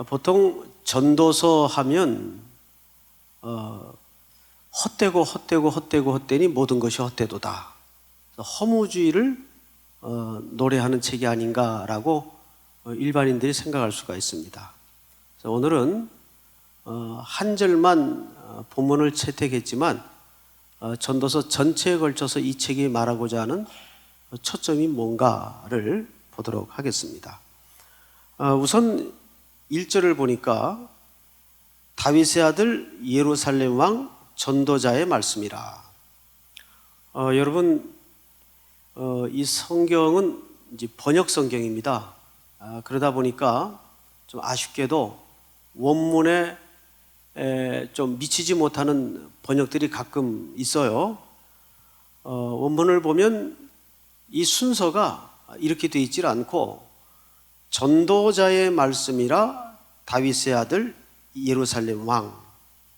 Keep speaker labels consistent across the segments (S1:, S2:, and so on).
S1: 보통 전도서 하면 헛되니 모든 것이 헛되도다. 허무주의를 노래하는 책이 아닌가라고 일반인들이 생각할 수가 있습니다. 그래서 오늘은 한 절만 본문을 채택했지만 전도서 전체에 걸쳐서 이 책이 말하고자 하는 초점이 뭔가를 보도록 하겠습니다. 우선 1절을 보니까 다윗의 아들 예루살렘 왕 전도자의 말씀이라. 여러분, 이 성경은 이제 번역 성경입니다. 그러다 보니까 좀 아쉽게도 원문에 좀 미치지 못하는 번역들이 가끔 있어요. 원문을 보면 이 순서가 이렇게 되어 있질 않고 전도자의 말씀이라 다윗의 아들 예루살렘 왕.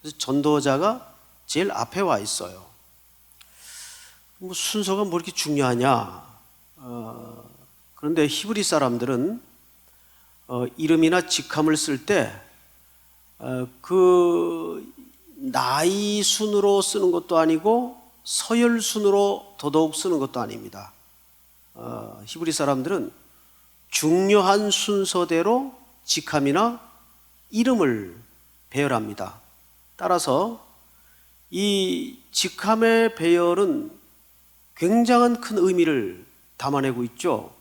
S1: 그래서 전도자가 제일 앞에 와 있어요. 순서가 뭐 이렇게 중요하냐? 그런데 히브리 사람들은 이름이나 직함을 쓸 때 그 나이 순으로 쓰는 것도 아니고 서열 순으로 더더욱 쓰는 것도 아닙니다. 히브리 사람들은 중요한 순서대로 직함이나 이름을 배열합니다. 따라서 이 직함의 배열은 굉장한 큰 의미를 담아내고 있죠.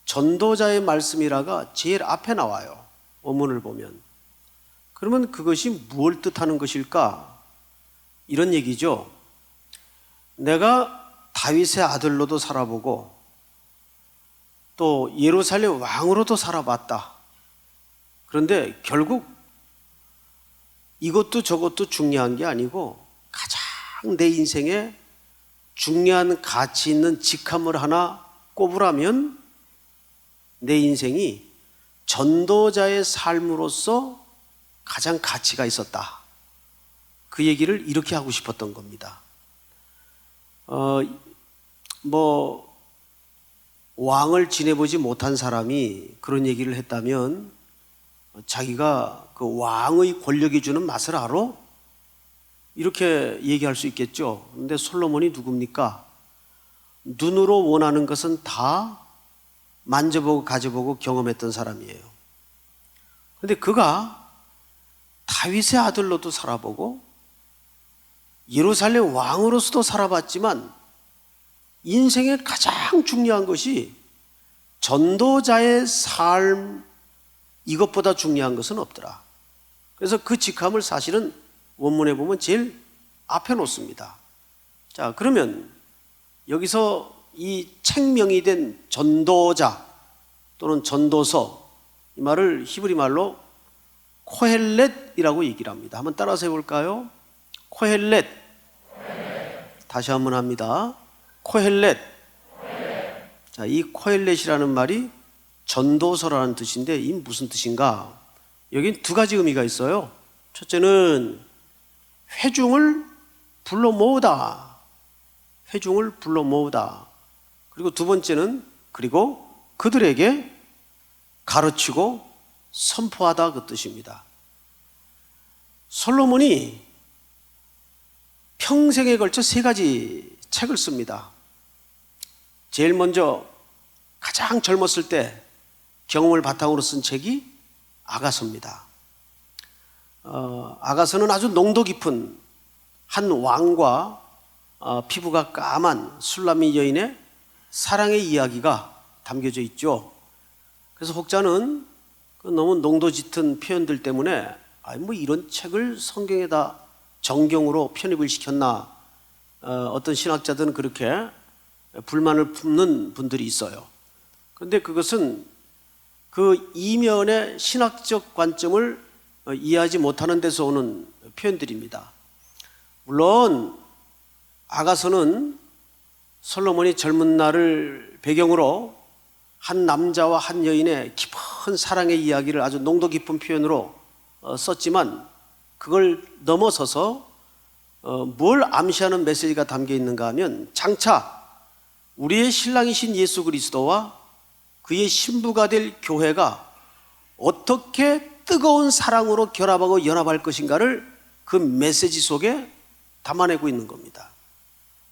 S1: 전도자의 말씀이라가 제일 앞에 나와요. 원문을 보면. 그러면 그것이 무엇을 뜻하는 것일까? 이런 얘기죠. 내가 다윗의 아들로도 살아보고 또 예루살렘 왕으로도 살아봤다. 그런데 결국 이것도 저것도 중요한 게 아니고 가장 내 인생에 중요한 가치 있는 직함을 하나 꼽으라면 내 인생이 전도자의 삶으로서 가장 가치가 있었다. 그 얘기를 이렇게 하고 싶었던 겁니다. 왕을 지내보지 못한 사람이 그런 얘기를 했다면 자기가 그 왕의 권력이 주는 맛을 알아? 이렇게 얘기할 수 있겠죠. 그런데 솔로몬이 누굽니까? 눈으로 원하는 것은 다 만져보고 가져보고 경험했던 사람이에요. 그런데 그가 다윗의 아들로도 살아보고 예루살렘 왕으로서도 살아봤지만 인생의 가장 중요한 것이 전도자의 삶, 이것보다 중요한 것은 없더라. 그래서 그 직함을 사실은 원문에 보면 제일 앞에 놓습니다. 자, 그러면 여기서 이 책명이 된 전도자 또는 전도서, 이 말을 히브리 말로 코헬렛이라고 얘기를 합니다. 한번 따라서 해볼까요? 코헬렛. 다시 한번 합니다. 코헬렛. 자, 이 코헬렛이라는 말이 전도서라는 뜻인데 이 무슨 뜻인가? 여긴 두 가지 의미가 있어요. 첫째는 회중을 불러 모으다. 회중을 불러 모으다. 그리고 두 번째는 그리고 그들에게 가르치고 선포하다, 그 뜻입니다. 솔로몬이 평생에 걸쳐 세 가지 책을 씁니다. 제일 먼저 가장 젊었을 때 경험을 바탕으로 쓴 책이 아가서입니다. 아가서는 아주 농도 깊은 한 왕과 피부가 까만 술람미 여인의 사랑의 이야기가 담겨져 있죠. 그래서 혹자는 너무 농도 짙은 표현들 때문에 이런 책을 성경에다 정경으로 편입을 시켰나, 어떤 신학자들은 그렇게 불만을 품는 분들이 있어요. 그런데 그것은 그 이면의 신학적 관점을 이해하지 못하는 데서 오는 표현들입니다. 물론 아가서는 솔로몬이 젊은 날을 배경으로 한 남자와 한 여인의 깊은 사랑의 이야기를 아주 농도 깊은 표현으로 썼지만 그걸 넘어서서 뭘 암시하는 메시지가 담겨 있는가 하면 장차 우리의 신랑이신 예수 그리스도와 그의 신부가 될 교회가 어떻게 뜨거운 사랑으로 결합하고 연합할 것인가를 그 메시지 속에 담아내고 있는 겁니다.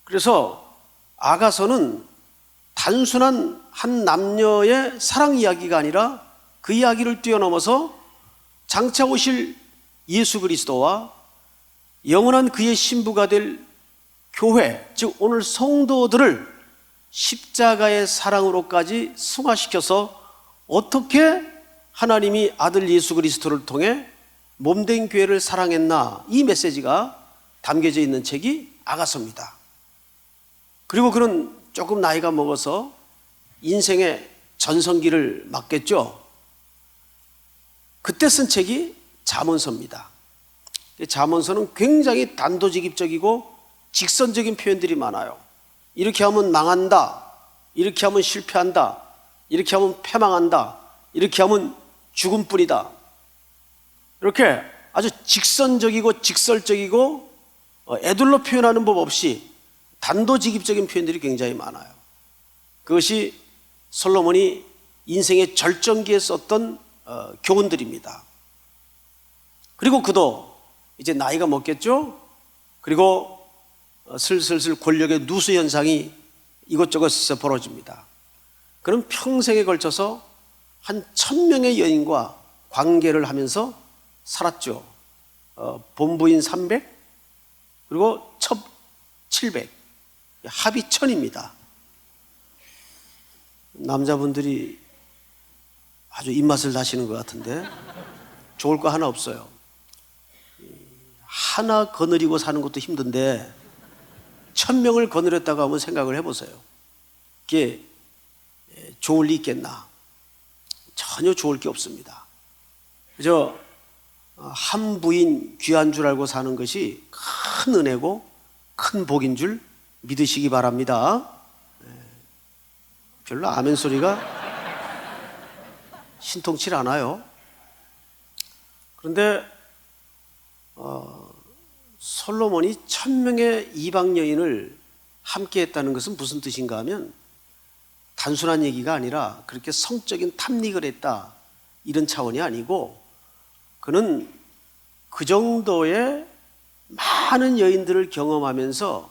S1: 그래서 아가서는 단순한 한 남녀의 사랑 이야기가 아니라 그 이야기를 뛰어넘어서 장차 오실 예수 그리스도와 영원한 그의 신부가 될 교회, 즉 오늘 성도들을 십자가의 사랑으로까지 승화시켜서 어떻게 하나님이 아들 예수 그리스도를 통해 몸된 교회를 사랑했나, 이 메시지가 담겨져 있는 책이 아가서입니다. 그리고 그는 조금 나이가 먹어서 인생의 전성기를 맞겠죠. 그때 쓴 책이 잠언서입니다. 잠언서는 굉장히 단도직입적이고 직선적인 표현들이 많아요. 이렇게 하면 망한다, 이렇게 하면 실패한다, 이렇게 하면 패망한다, 이렇게 하면 죽음뿐이다. 이렇게 아주 직선적이고 직설적이고 애둘러 표현하는 법 없이 단도직입적인 표현들이 굉장히 많아요. 그것이 솔로몬이 인생의 절정기에 썼던 교훈들입니다. 그리고 그도 이제 나이가 먹겠죠. 그리고 슬슬 권력의 누수 현상이 이곳저곳에서 벌어집니다. 그는 평생에 걸쳐서 한 1000명의 여인과 관계를 하면서 살았죠. 본부인 300, 그리고 첩 700, 합이 1000입니다. 남자분들이 아주 입맛을 다시는 것 같은데 좋을 거 하나 없어요. 하나 거느리고 사는 것도 힘든데 1000명을 거느렸다고 한번 생각을 해보세요. 그게 좋을 리 있겠나? 전혀 좋을 게 없습니다. 그저 한 부인 귀한 줄 알고 사는 것이 큰 은혜고 큰 복인 줄 믿으시기 바랍니다. 별로 아멘 소리가 신통치 않아요. 그런데 솔로몬이 1000명의 이방 여인을 함께 했다는 것은 무슨 뜻인가 하면 단순한 얘기가 아니라 그렇게 성적인 탐닉을 했다, 이런 차원이 아니고, 그는 그 정도의 많은 여인들을 경험하면서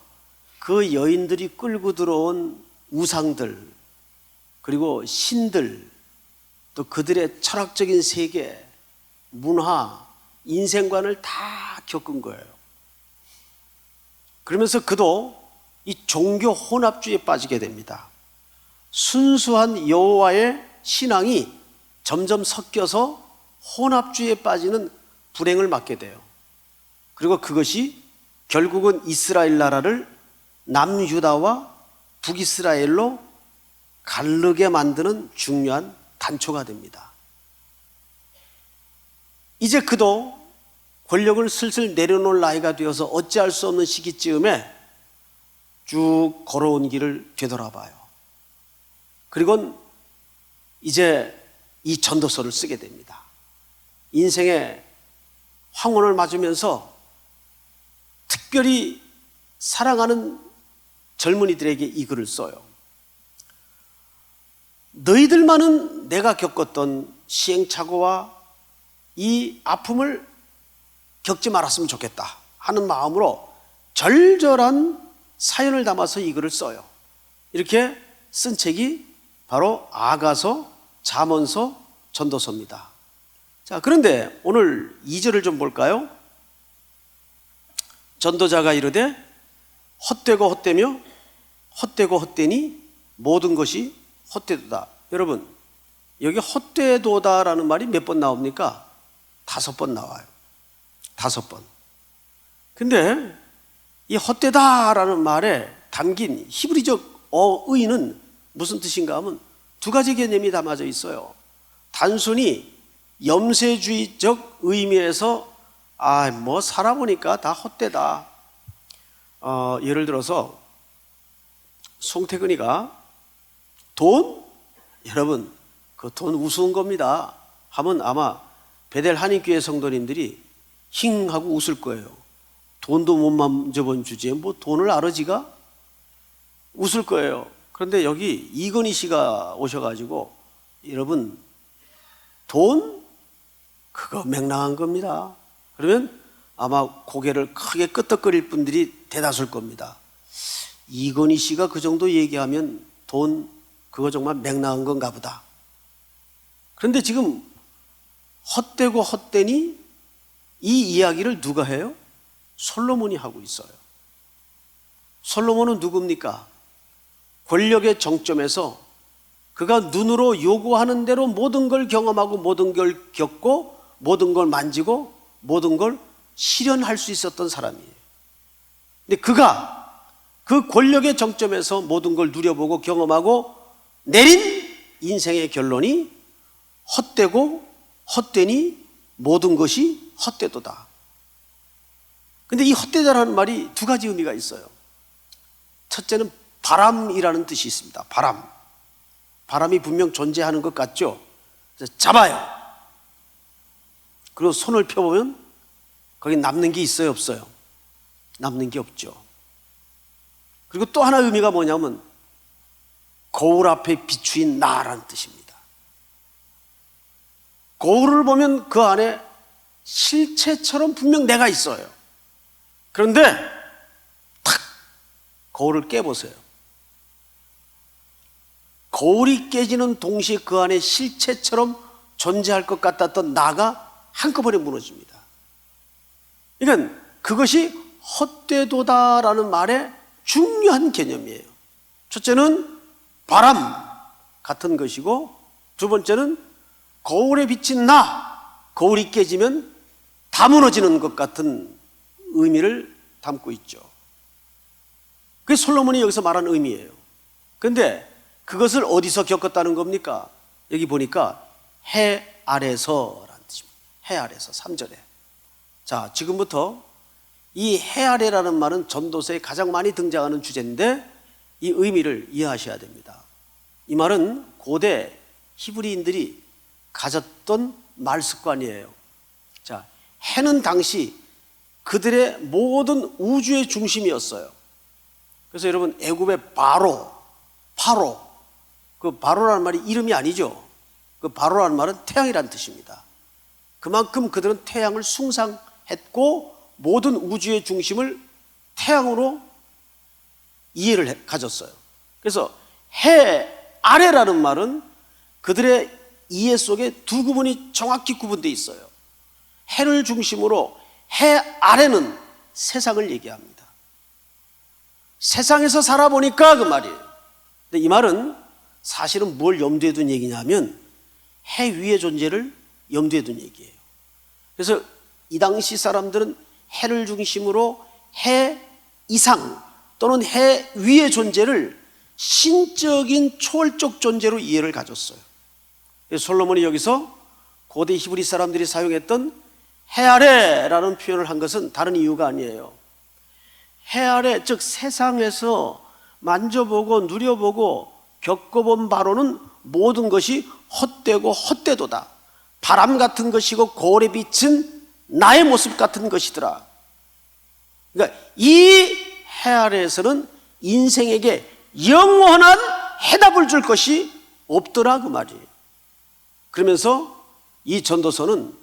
S1: 그 여인들이 끌고 들어온 우상들, 그리고 신들, 또 그들의 철학적인 세계, 문화, 인생관을 다 겪은 거예요. 그러면서 그도 이 종교 혼합주의에 빠지게 됩니다. 순수한 여호와의 신앙이 점점 섞여서 혼합주의에 빠지는 불행을 맞게 돼요. 그리고 그것이 결국은 이스라엘 나라를 남유다와 북이스라엘로 갈르게 만드는 중요한 단초가 됩니다. 이제 그도 권력을 슬슬 내려놓을 나이가 되어서 어찌할 수 없는 시기쯤에 쭉 걸어온 길을 되돌아봐요. 그리고 이제 이 전도서를 쓰게 됩니다. 인생의 황혼을 맞으면서 특별히 사랑하는 젊은이들에게 이 글을 써요. 너희들만은 내가 겪었던 시행착오와 이 아픔을 겪지 말았으면 좋겠다 하는 마음으로 절절한 사연을 담아서 이 글을 써요. 이렇게 쓴 책이 바로 아가서, 잠언서, 전도서입니다. 자, 그런데 오늘 2절을 좀 볼까요? 전도자가 이르되 헛되고 헛되며 헛되고 헛되니 모든 것이 헛되도다. 여러분, 여기 헛되도다라는 말이 몇 번 나옵니까? 5번 나와요. 5번. 근데 이 헛되다라는 말에 담긴 히브리적 어의는 무슨 뜻인가 하면 두 가지 개념이 담아져 있어요. 단순히 염세주의적 의미에서 뭐 살아보니까 다 헛되다. 예를 들어서 송태근이가 돈? 여러분, 그 돈 우스운 겁니다 하면 아마 베델 한인교회 성도님들이 힝 하고 웃을 거예요. 돈도 못 만져본 주제에 뭐 돈을 아르지가? 웃을 거예요. 그런데 여기 이건희 씨가 오셔가지고 여러분, 돈? 그거 맹랑한 겁니다. 그러면 아마 고개를 크게 끄덕거릴 분들이 대다수일 겁니다. 이건희 씨가 그 정도 얘기하면 돈 그거 정말 맹랑한 건가 보다. 그런데 지금 헛되고 헛되니 이 이야기를 누가 해요? 솔로몬이 하고 있어요. 솔로몬은 누굽니까? 권력의 정점에서 그가 눈으로 요구하는 대로 모든 걸 경험하고 모든 걸 겪고 모든 걸 만지고 모든 걸 실현할 수 있었던 사람이에요. 근데 그가 그 권력의 정점에서 모든 걸 누려보고 경험하고 내린 인생의 결론이 헛되고 헛되니 모든 것이 헛되도다. 근데 이 헛되다라는 말이 두 가지 의미가 있어요. 첫째는 바람이라는 뜻이 있습니다. 바람. 바람이 분명 존재하는 것 같죠? 잡아요. 그리고 손을 펴보면 거기 남는 게 있어요, 없어요? 남는 게 없죠. 그리고 또 하나 의미가 뭐냐면 거울 앞에 비추인 나라는 뜻입니다. 거울을 보면 그 안에 실체처럼 분명 내가 있어요. 그런데 탁 거울을 깨보세요. 거울이 깨지는 동시에 그 안에 실체처럼 존재할 것 같았던 나가 한꺼번에 무너집니다. 그러니까 그것이 헛되도다라는 말의 중요한 개념이에요. 첫째는 바람 같은 것이고 두 번째는 거울에 비친 나, 거울이 깨지면 다 무너지는 것 같은 의미를 담고 있죠. 그게 솔로몬이 여기서 말한 의미예요. 그런데 그것을 어디서 겪었다는 겁니까? 여기 보니까 해 아래서라는 뜻입니다. 해 아래서 3절에. 자, 지금부터 이 해 아래라는 말은 전도서에 가장 많이 등장하는 주제인데 이 의미를 이해하셔야 됩니다. 이 말은 고대 히브리인들이 가졌던 말 습관이에요. 자, 해는 당시 그들의 모든 우주의 중심이었어요. 그래서 여러분 애굽의 파로, 그 바로라는 말이 이름이 아니죠. 그 바로라는 말은 태양이라는 뜻입니다. 그만큼 그들은 태양을 숭상했고 모든 우주의 중심을 태양으로 이해를 가졌어요. 그래서 해 아래라는 말은 그들의 이해 속에 두 구분이 정확히 구분되어 있어요. 해를 중심으로 해 아래는 세상을 얘기합니다. 세상에서 살아보니까 그 말이에요. 근데 이 말은 사실은 뭘 염두에 둔 얘기냐면 해 위의 존재를 염두에 둔 얘기예요. 그래서 이 당시 사람들은 해를 중심으로 해 이상 또는 해 위의 존재를 신적인 초월적 존재로 이해를 가졌어요. 그래서 솔로몬이 여기서 고대 히브리 사람들이 사용했던 해 아래라는 표현을 한 것은 다른 이유가 아니에요. 해 아래, 즉 세상에서 만져보고 누려보고 겪어본 바로는 모든 것이 헛되고 헛되도다. 바람 같은 것이고 거울에 비친 나의 모습 같은 것이더라. 그러니까 이 해 아래에서는 인생에게 영원한 해답을 줄 것이 없더라 그 말이에요. 그러면서 이 전도서는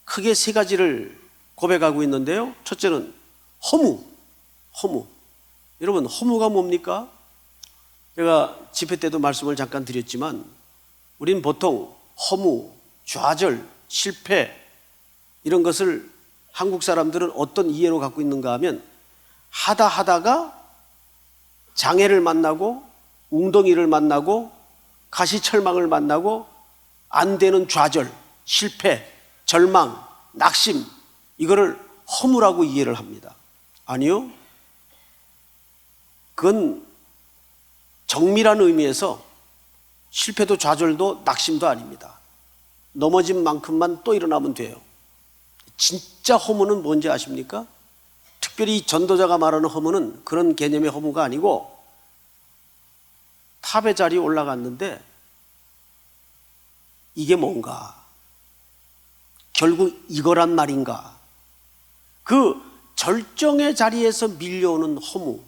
S1: 크게 세 가지를 고백하고 있는데요. 첫째는 허무. 여러분 허무가 뭡니까? 제가 집회 때도 말씀을 잠깐 드렸지만 우린 보통 허무, 좌절, 실패 이런 것을 한국 사람들은 어떤 이해로 갖고 있는가 하면 하다가 장애를 만나고 웅덩이를 만나고 가시철망을 만나고 안 되는 좌절, 실패, 절망, 낙심 이거를 허무라고 이해를 합니다. 아니요. 그건 정밀한 의미에서 실패도 좌절도 낙심도 아닙니다. 넘어진 만큼만 또 일어나면 돼요. 진짜 허무는 뭔지 아십니까? 특별히 전도자가 말하는 허무는 그런 개념의 허무가 아니고 탑의 자리에 올라갔는데 이게 뭔가? 결국 이거란 말인가? 그 절정의 자리에서 밀려오는 허무,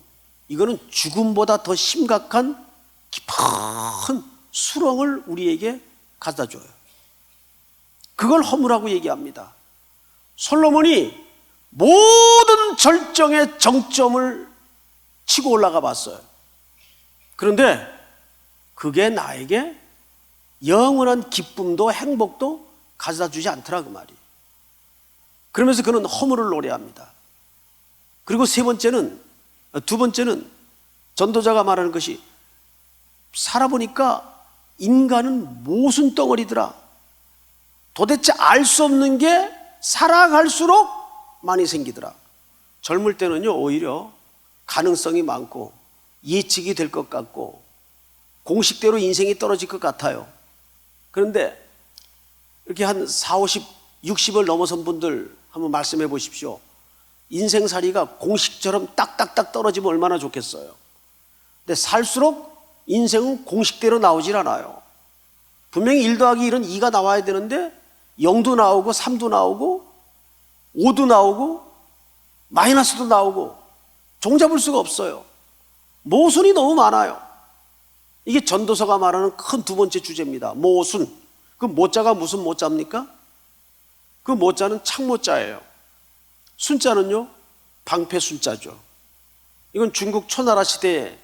S1: 이거는 죽음보다 더 심각한 깊은 수렁을 우리에게 가져다 줘요. 그걸 허무라고 얘기합니다. 솔로몬이 모든 절정의 정점을 치고 올라가 봤어요. 그런데 그게 나에게 영원한 기쁨도 행복도 가져다 주지 않더라 그 말이에요. 그러면서 그는 허무를 노래합니다. 그리고 두 번째는 전도자가 말하는 것이 살아보니까 인간은 모순 덩어리더라. 도대체 알 수 없는 게 살아갈수록 많이 생기더라. 젊을 때는요 오히려 가능성이 많고 예측이 될 것 같고 공식대로 인생이 떨어질 것 같아요. 그런데 이렇게 한 40, 50, 60을 넘어선 분들 한번 말씀해 보십시오. 인생살이가 공식처럼 딱딱딱 떨어지면 얼마나 좋겠어요. 근데 살수록 인생은 공식대로 나오질 않아요. 분명히 1 더하기 1은 2가 나와야 되는데 0도 나오고 3도 나오고 5도 나오고 마이너스도 나오고 종잡을 수가 없어요. 모순이 너무 많아요. 이게 전도서가 말하는 큰 두 번째 주제입니다. 모순. 그 모자가 무슨 모자입니까? 그 모자는 창모자예요. 순자는요 방패 순자죠. 이건 중국 초나라 시대에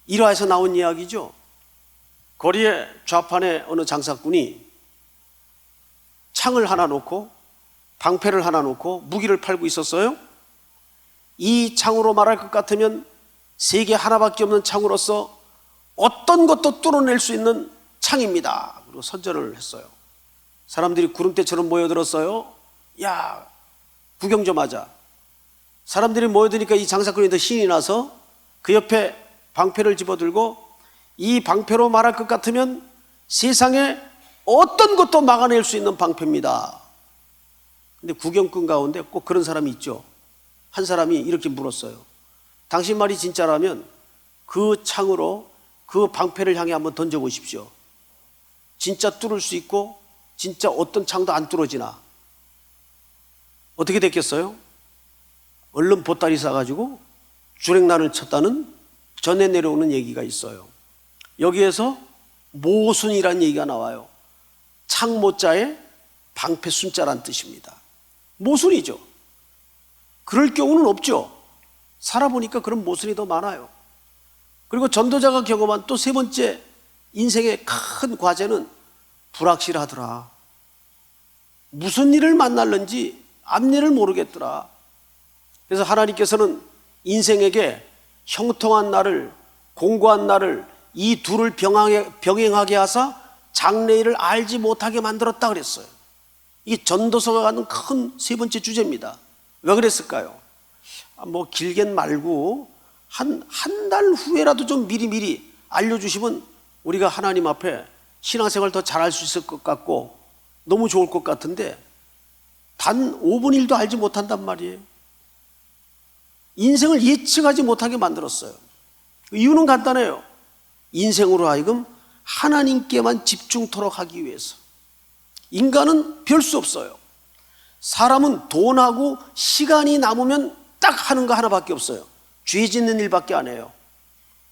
S1: 일화에서 나온 이야기죠. 거리에 좌판에 어느 장사꾼이 창을 하나 놓고 방패를 하나 놓고 무기를 팔고 있었어요. 이 창으로 말할 것 같으면 세계 하나밖에 없는 창으로서 어떤 것도 뚫어낼 수 있는 창입니다. 그리고 선전을 했어요. 사람들이 구름대처럼 모여들었어요. 야, 구경 좀 하자. 사람들이 모여드니까 이 장사꾼이 더 신이 나서 그 옆에 방패를 집어들고 이 방패로 말할 것 같으면 세상에 어떤 것도 막아낼 수 있는 방패입니다. 근데 구경꾼 가운데 꼭 그런 사람이 있죠. 한 사람이 이렇게 물었어요. 당신 말이 진짜라면 그 창으로 그 방패를 향해 한번 던져보십시오. 진짜 뚫을 수 있고 진짜 어떤 창도 안 뚫어지나. 어떻게 됐겠어요? 얼른 보따리 싸가지고 주랭난을 쳤다는 전해 내려오는 얘기가 있어요. 여기에서 모순이라는 얘기가 나와요. 창모자에 방패 순자란 뜻입니다. 모순이죠. 그럴 경우는 없죠. 살아보니까 그런 모순이 더 많아요. 그리고 전도자가 경험한 또 세 번째 인생의 큰 과제는 불확실하더라. 무슨 일을 만날는지 앞일을 모르겠더라. 그래서 하나님께서는 인생에게 형통한 날을, 공고한 날을 이 둘을 병행하게 하사 장래일을 알지 못하게 만들었다 그랬어요. 이게 전도서가 갖는 큰 세 번째 주제입니다. 왜 그랬을까요? 뭐 길겐 말고 한 달 후에라도 좀 미리 알려주시면 우리가 하나님 앞에 신앙생활 더 잘할 수 있을 것 같고 너무 좋을 것 같은데 단 5분 1도 알지 못한단 말이에요. 인생을 예측하지 못하게 만들었어요. 이유는 간단해요. 인생으로 하여금 하나님께만 집중토록 하기 위해서. 인간은 별 수 없어요. 사람은 돈하고 시간이 남으면 딱 하는 거 하나밖에 없어요. 죄 짓는 일밖에 안 해요.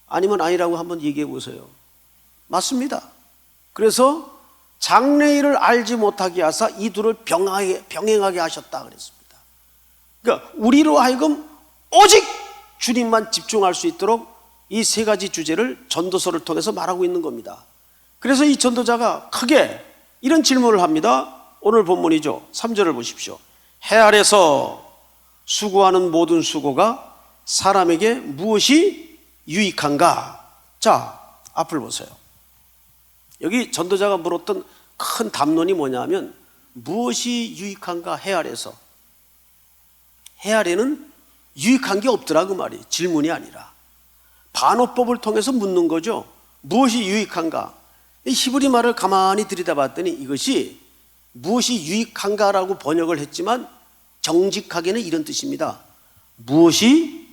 S1: 아니면 아니라고 한번 얘기해 보세요. 맞습니다. 그래서 장래일을 알지 못하게 하사 이 둘을 병행하게 하셨다 그랬습니다. 그러니까 우리로 하여금 오직 주님만 집중할 수 있도록 이 세 가지 주제를 전도서를 통해서 말하고 있는 겁니다. 그래서 이 전도자가 크게 이런 질문을 합니다. 오늘 본문이죠. 3절을 보십시오. 해 아래서 수고하는 모든 수고가 사람에게 무엇이 유익한가? 자, 앞을 보세요. 여기 전도자가 물었던 큰 담론이 뭐냐면 무엇이 유익한가? 해 아래서. 해 아래는 유익한 게 없더라 그 말이. 질문이 아니라 반어법을 통해서 묻는 거죠. 무엇이 유익한가? 이 히브리 말을 가만히 들여다봤더니 이것이 무엇이 유익한가라고 번역을 했지만 정직하게는 이런 뜻입니다. 무엇이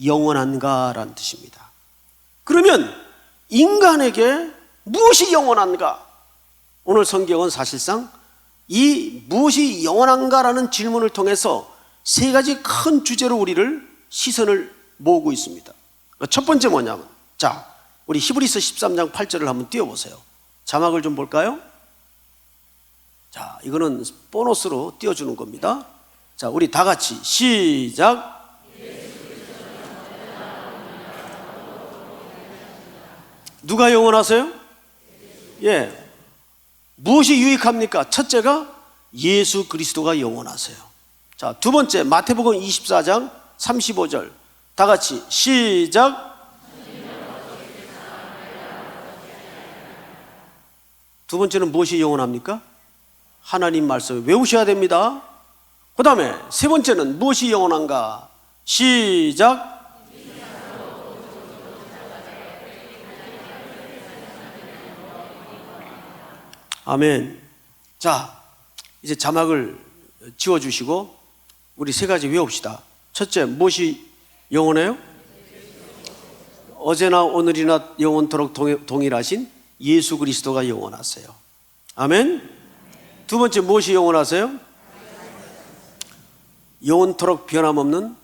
S1: 영원한가라는 뜻입니다. 그러면 인간에게 무엇이 영원한가? 오늘 성경은 사실상 이 무엇이 영원한가라는 질문을 통해서 세 가지 큰 주제로 우리를 시선을 모으고 있습니다. 첫 번째 뭐냐면, 자, 우리 히브리서 13장 8절을 한번 띄워보세요. 자막을 좀 볼까요? 자, 이거는 보너스로 띄워주는 겁니다. 자, 우리 다 같이 시작. 누가 영원하세요? 예. 무엇이 유익합니까? 첫째가 예수 그리스도가 영원하세요. 자, 두 번째 마태복음 24장 35절 다 같이 시작. 두 번째는 무엇이 영원합니까? 하나님 말씀 외우셔야 됩니다. 그 다음에 세 번째는 무엇이 영원한가? 시작. 아멘. 자, 이제 자막을 지워주시고 우리 세 가지 외웁시다. 첫째, 무엇이 영원해요? 어제나 오늘이나 영원토록 동일하신 예수 그리스도가 영원하세요. 아멘. 두 번째, 무엇이 영원하세요? 영원토록 변함없는,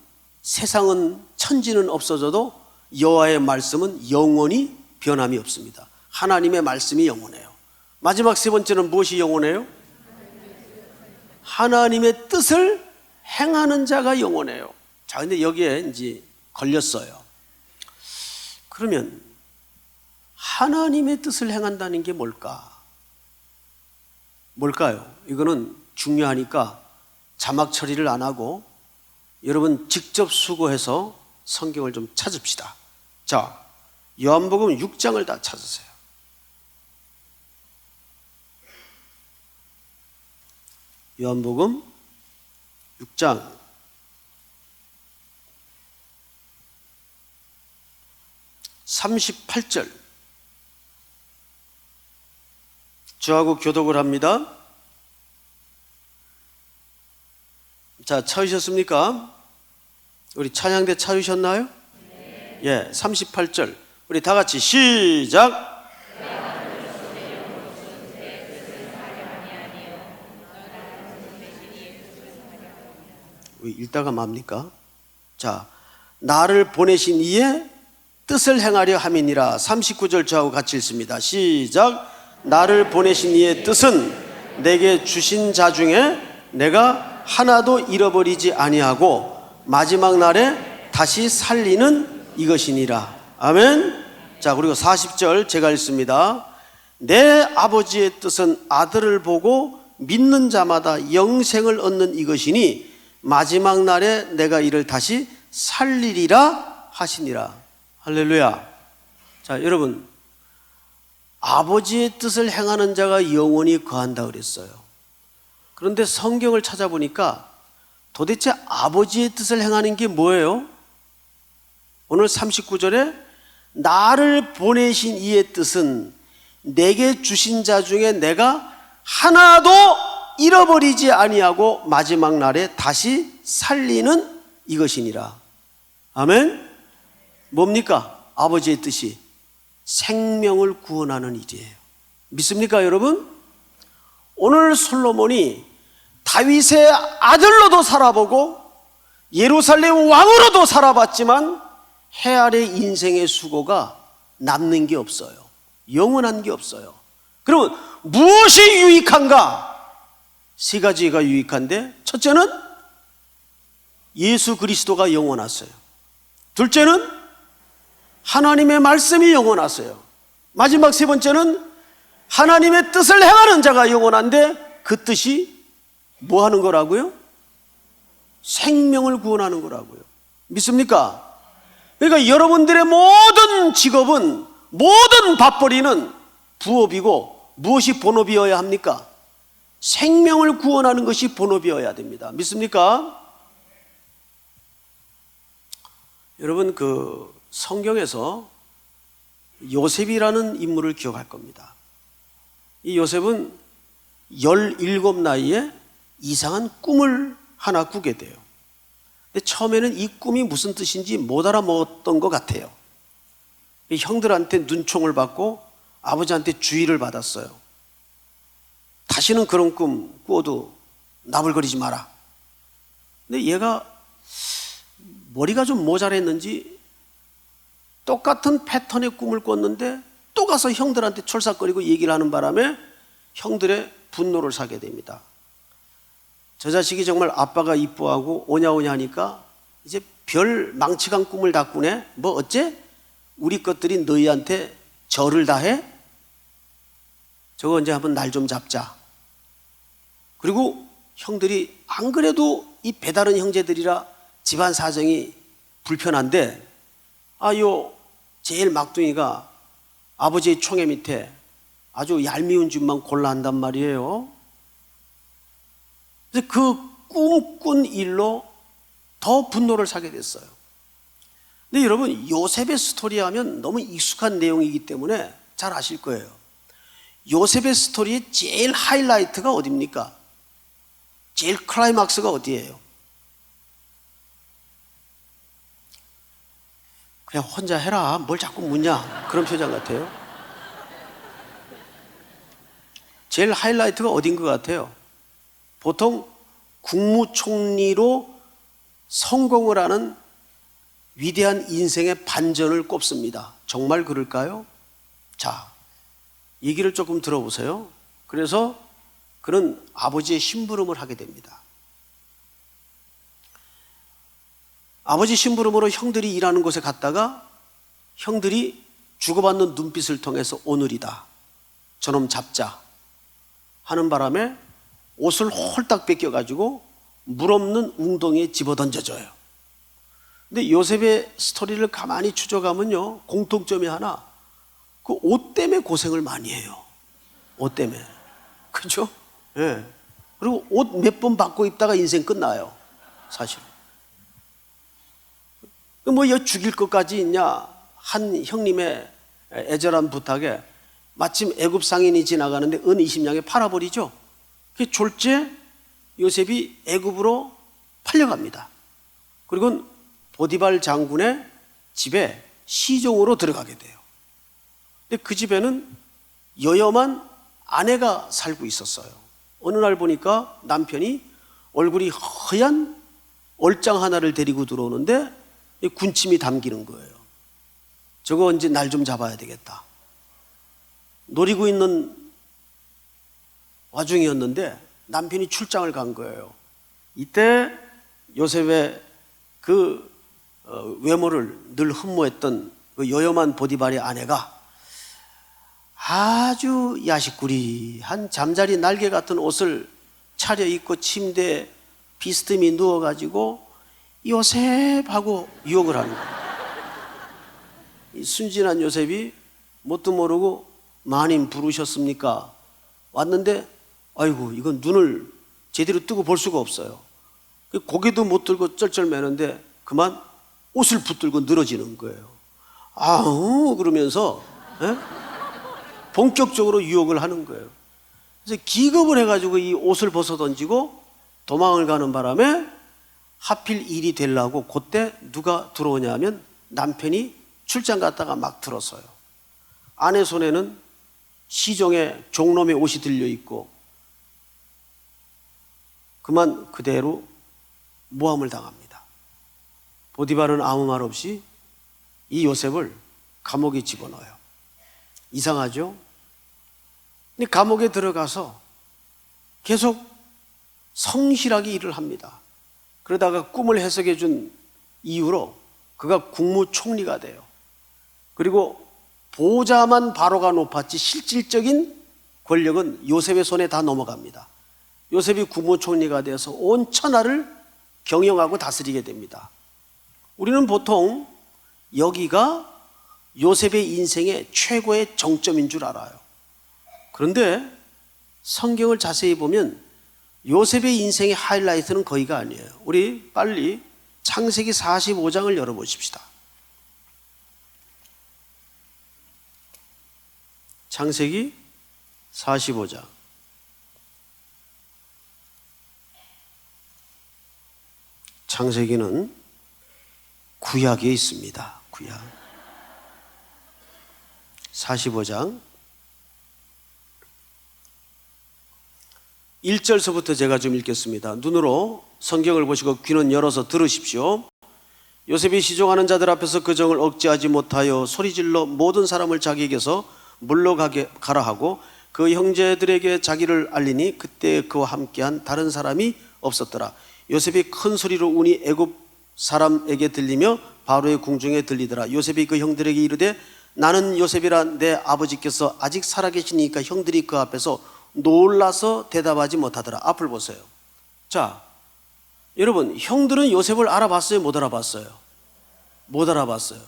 S1: 세상은 천지는 없어져도 여호와의 말씀은 영원히 변함이 없습니다. 하나님의 말씀이 영원해요. 마지막 세 번째는 무엇이 영원해요? 하나님의 뜻을 행하는 자가 영원해요. 자, 근데 여기에 이제 걸렸어요. 그러면 하나님의 뜻을 행한다는 게 뭘까요? 이거는 중요하니까 자막 처리를 안 하고 여러분 직접 수고해서 성경을 좀 찾읍시다. 자, 요한복음 6장을 다 찾으세요. 요한복음 6장 38절 저하고 교독을 합니다. 자, 찾으셨습니까? 우리 찬양대 찾으셨나요? 네. 예, 38절 우리 다 같이 시작. 읽다가 맙니까? 자, 나를 보내신 이의 뜻을 행하려 함이니라. 39절 저하고 같이 읽습니다. 시작. 나를 보내신 이의 뜻은 내게 주신 자 중에 내가 하나도 잃어버리지 아니하고 마지막 날에 다시 살리는 이것이니라. 아멘. 자, 그리고 40절 제가 읽습니다. 내 아버지의 뜻은 아들을 보고 믿는 자마다 영생을 얻는 이것이니 마지막 날에 내가 이를 다시 살리리라 하시니라. 할렐루야. 자, 여러분, 아버지의 뜻을 행하는 자가 영원히 거한다 그랬어요. 그런데 성경을 찾아보니까 도대체 아버지의 뜻을 행하는 게 뭐예요? 오늘 39절에 나를 보내신 이의 뜻은 내게 주신 자 중에 내가 하나도 잃어버리지 아니하고 마지막 날에 다시 살리는 이것이니라. 아멘. 뭡니까? 아버지의 뜻이 생명을 구원하는 일이에요. 믿습니까, 여러분? 오늘 솔로몬이 다윗의 아들로도 살아보고 예루살렘 왕으로도 살아봤지만 해 아래 인생의 수고가 남는 게 없어요. 영원한 게 없어요. 그러면 무엇이 유익한가? 세 가지가 유익한데, 첫째는 예수 그리스도가 영원하세요. 둘째는 하나님의 말씀이 영원하세요. 마지막 세 번째는 하나님의 뜻을 행하는 자가 영원한데 그 뜻이 뭐 하는 거라고요? 생명을 구원하는 거라고요. 믿습니까? 그러니까 여러분들의 모든 직업은, 모든 밥벌이는 부업이고 무엇이 본업이어야 합니까? 생명을 구원하는 것이 본업이어야 됩니다. 믿습니까? 여러분, 그 성경에서 요셉이라는 인물을 기억할 겁니다. 이 요셉은 17 나이에 이상한 꿈을 하나 꾸게 돼요. 근데 처음에는 이 꿈이 무슨 뜻인지 못 알아먹었던 것 같아요. 형들한테 눈총을 받고 아버지한테 주의를 받았어요. 다시는 그런 꿈 꾸어도 나불거리지 마라. 근데 얘가 머리가 좀 모자랐는지 똑같은 패턴의 꿈을 꿨는데 또 가서 형들한테 철삭거리고 얘기를 하는 바람에 형들의 분노를 사게 됩니다. 저 자식이 정말 아빠가 이뻐하고 오냐오냐 하니까 이제 별 망치간 꿈을 다 꾸네. 뭐 어째? 우리 것들이 너희한테 절을 다 해? 저거 언제 한번 날 좀 잡자. 그리고 형들이 안 그래도 이 배다른 형제들이라 집안 사정이 불편한데 요 제일 막둥이가 아버지의 총애 밑에 아주 얄미운 짓만 골라 한단 말이에요. 그래서 그 꿈꾼 일로 더 분노를 사게 됐어요. 근데 여러분, 요셉의 스토리 하면 너무 익숙한 내용이기 때문에 잘 아실 거예요. 요셉의 스토리의 제일 하이라이트가 어디입니까? 제일 클라이막스가 어디예요? 그냥 혼자 해라. 뭘 자꾸 묻냐? 그런 표정 같아요. 제일 하이라이트가 어딘 것 같아요? 보통 국무총리로 성공을 하는 위대한 인생의 반전을 꼽습니다. 정말 그럴까요? 자, 얘기를 조금 들어보세요. 그래서 그는 아버지의 심부름을 하게 됩니다. 아버지 심부름으로 형들이 일하는 곳에 갔다가 형들이 주고받는 눈빛을 통해서 오늘이다, 저놈 잡자 하는 바람에 옷을 홀딱 벗겨가지고 물 없는 웅덩이에 집어던져줘요. 근데 요셉의 스토리를 가만히 추적하면요, 공통점이 하나, 그 옷 때문에 고생을 많이 해요. 옷 때문에. 그죠? 예. 그리고 옷 몇 번 바꿔 입다가 인생 끝나요, 사실은. 뭐 죽일 것까지 있냐? 한 형님의 애절한 부탁에 마침 애굽 상인이 지나가는데 은 20냥에 팔아버리죠. 그 졸제 요셉이 애굽으로 팔려갑니다. 그리고 보디발 장군의 집에 시종으로 들어가게 돼요. 근데 그 집에는 여염한 아내가 살고 있었어요. 어느 날 보니까 남편이 얼굴이 허연 얼짱 하나를 데리고 들어오는데 군침이 담기는 거예요. 저거 언제 날 좀 잡아야 되겠다. 노리고 있는 와중이었는데 남편이 출장을 간 거예요. 이때 요셉의 그 외모를 늘 흠모했던 그 여염한 보디발의 아내가 아주 야식구리한 잠자리 날개 같은 옷을 차려입고 침대에 비스듬히 누워가지고 요셉하고 유혹을 하는 거예요. 이 순진한 요셉이 뭣도 모르고 마님 부르셨습니까? 왔는데 아이고, 이건 눈을 제대로 뜨고 볼 수가 없어요. 고개도 못 들고 쩔쩔매는데 그만 옷을 붙들고 늘어지는 거예요. 아우 그러면서 본격적으로 유혹을 하는 거예요. 그래서 기겁을 해가지고 이 옷을 벗어 던지고 도망을 가는 바람에 하필 일이 되려고 그때 누가 들어오냐 하면 남편이 출장 갔다가 막 들어서요. 아내 손에는 시종의 종놈의 옷이 들려있고 그만 그대로 모함을 당합니다. 보디발은 아무 말 없이 이 요셉을 감옥에 집어넣어요. 이상하죠? 근데 감옥에 들어가서 계속 성실하게 일을 합니다. 그러다가 꿈을 해석해 준 이후로 그가 국무총리가 돼요. 그리고 보좌만 바로가 높았지 실질적인 권력은 요셉의 손에 다 넘어갑니다. 요셉이 국무총리가 되어서 온 천하를 경영하고 다스리게 됩니다. 우리는 보통 여기가 요셉의 인생의 최고의 정점인 줄 알아요. 그런데 성경을 자세히 보면 요셉의 인생의 하이라이트는 거기가 아니에요. 우리 빨리 창세기 45장을 열어보십시다. 창세기 45장. 창세기는 구약에 있습니다. 구약 45장 1절서부터 제가 좀 읽겠습니다. 눈으로 성경을 보시고 귀는 열어서 들으십시오. 요셉이 시종하는 자들 앞에서 그 정을 억제하지 못하여 소리질러 모든 사람을 자기에게서 물러가게 가라 하고 그 형제들에게 자기를 알리니 그때 그와 함께한 다른 사람이 없었더라. 요셉이 큰 소리로 운이 애굽 사람에게 들리며 바로의 궁중에 들리더라. 요셉이 그 형들에게 이르되 나는 요셉이라 내 아버지께서 아직 살아계시니까 형들이 그 앞에서 놀라서 대답하지 못하더라. 앞을 보세요. 자, 여러분, 형들은 요셉을 알아봤어요? 못 알아봤어요? 못 알아봤어요.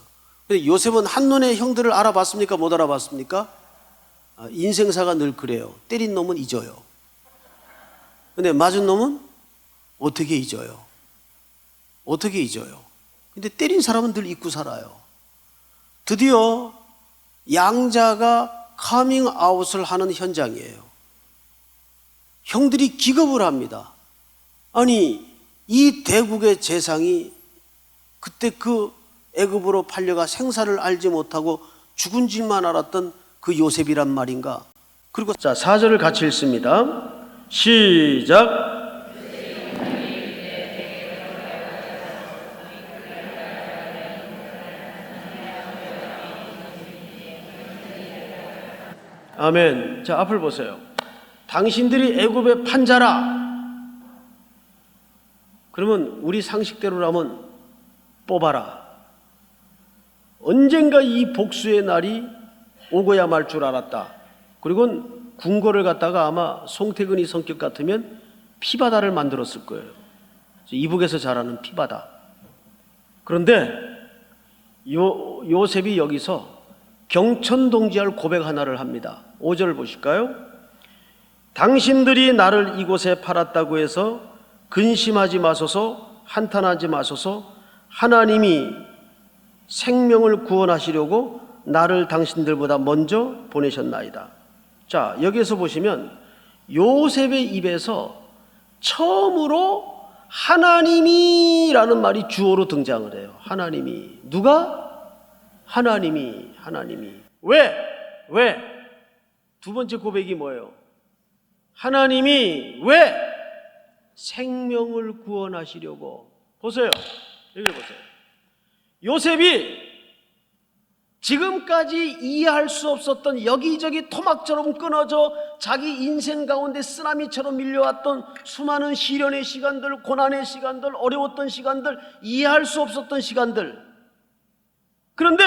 S1: 근데 요셉은 한눈에 형들을 알아봤습니까? 못 알아봤습니까? 인생사가 늘 그래요. 때린 놈은 잊어요. 근데 맞은 놈은 어떻게 잊어요? 어떻게 잊어요? 근데 때린 사람은 늘 잊고 살아요. 드디어 양자가 커밍아웃을 하는 현장이에요. 형들이 기겁을 합니다. 아니, 이 대국의 재상이 그때 그 애굽으로 팔려가 생사를 알지 못하고 죽은 줄만 알았던 그 요셉이란 말인가? 그리고 자, 4절을 같이 읽습니다. 시작. 아멘. 자, 앞을 보세요. 당신들이 애굽의 판자라. 그러면 우리 상식대로라면 뽑아라. 언젠가 이 복수의 날이 오고야 말 줄 알았다. 그리고 궁궐을 갖다가 아마 송태근이 성격 같으면 피바다를 만들었을 거예요. 이북에서 자라는 피바다. 그런데 요셉이 여기서 경천동지할 고백 하나를 합니다. 5절 보실까요? 당신들이 나를 이곳에 팔았다고 해서 근심하지 마소서, 한탄하지 마소서. 하나님이 생명을 구원하시려고 나를 당신들보다 먼저 보내셨나이다. 자, 여기에서 보시면 요셉의 입에서 처음으로 하나님이라는 말이 주어로 등장을 해요. 하나님이. 누가? 하나님이. 왜? 두 번째 고백이 뭐예요? 하나님이 왜? 생명을 구원하시려고. 보세요. 여기 보세요. 요셉이 지금까지 이해할 수 없었던 여기저기 토막처럼 끊어져 자기 인생 가운데 쓰나미처럼 밀려왔던 수많은 시련의 시간들, 고난의 시간들, 어려웠던 시간들, 이해할 수 없었던 시간들. 그런데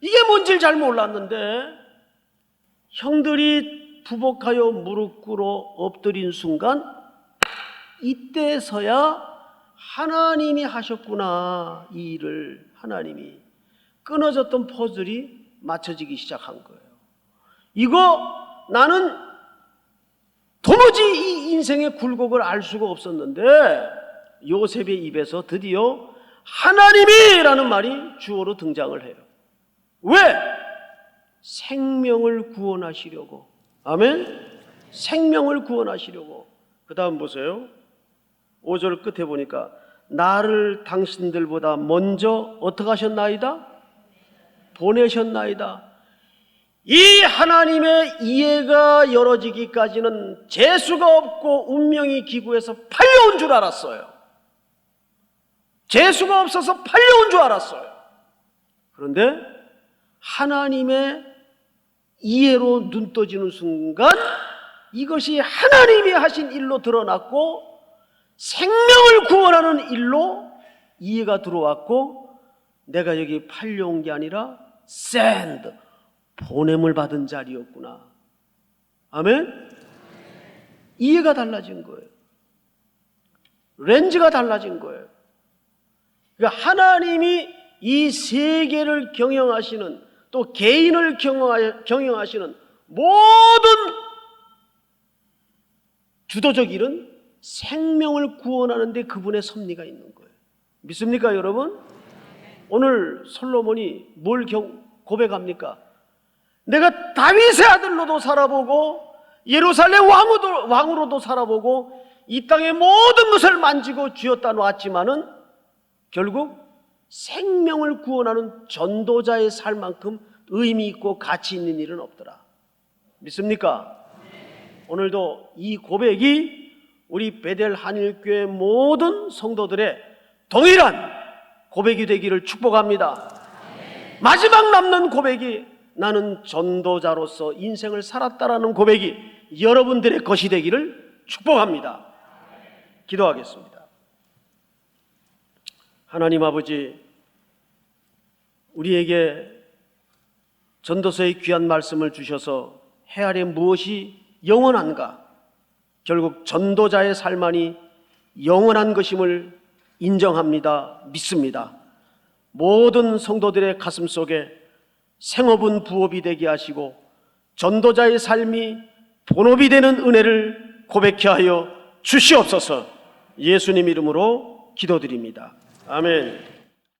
S1: 이게 뭔지를 잘 몰랐는데 형들이 부복하여 무릎 꿇어 엎드린 순간 이때서야 하나님이 하셨구나. 이 일을 하나님이. 끊어졌던 퍼즐이 맞춰지기 시작한 거예요. 이거 나는 도무지 이 인생의 굴곡을 알 수가 없었는데 요셉의 입에서 드디어 하나님이라는 말이 주어로 등장을 해요. 왜? 생명을 구원하시려고. 아멘? 생명을 구원하시려고. 그 다음 보세요. 5절 끝에 보니까 나를 당신들보다 먼저 어떻게 하셨나이다? 보내셨나이다. 이 하나님의 이해가 열어지기까지는 재수가 없고 운명이 기구해서 팔려온 줄 알았어요. 재수가 없어서 팔려온 줄 알았어요. 그런데 하나님의 이해로 눈 떠지는 순간 이것이 하나님이 하신 일로 드러났고 생명을 구원하는 일로 이해가 들어왔고 내가 여기 팔려온 게 아니라 send, 보냄을 받은 자리였구나. 아멘? 이해가 달라진 거예요. 렌즈가 달라진 거예요. 그러니까 하나님이 이 세계를 경영하시는 또 개인을 경영하시는 모든 주도적 일은 생명을 구원하는 데 그분의 섭리가 있는 거예요. 믿습니까 여러분? 오늘 솔로몬이 뭘 고백합니까? 내가 다윗의 아들로도 살아보고 예루살렘 왕으로도 살아보고 이 땅의 모든 것을 만지고 쥐었다 놨지만은 결국 생명을 구원하는 전도자의 삶만큼 의미 있고 가치 있는 일은 없더라. 믿습니까? 오늘도 이 고백이 우리 베델 한일교회 모든 성도들의 동일한 고백이 되기를 축복합니다. 마지막 남는 고백이 나는 전도자로서 인생을 살았다라는 고백이 여러분들의 것이 되기를 축복합니다. 기도하겠습니다. 하나님 아버지, 우리에게 전도서의 귀한 말씀을 주셔서 해 아래 무엇이 영원한가? 결국 전도자의 삶만이 영원한 것임을 인정합니다. 믿습니다. 모든 성도들의 가슴 속에 생업은 부업이 되게 하시고 전도자의 삶이 본업이 되는 은혜를 고백케 하여 주시옵소서. 예수님 이름으로 기도드립니다. 아멘.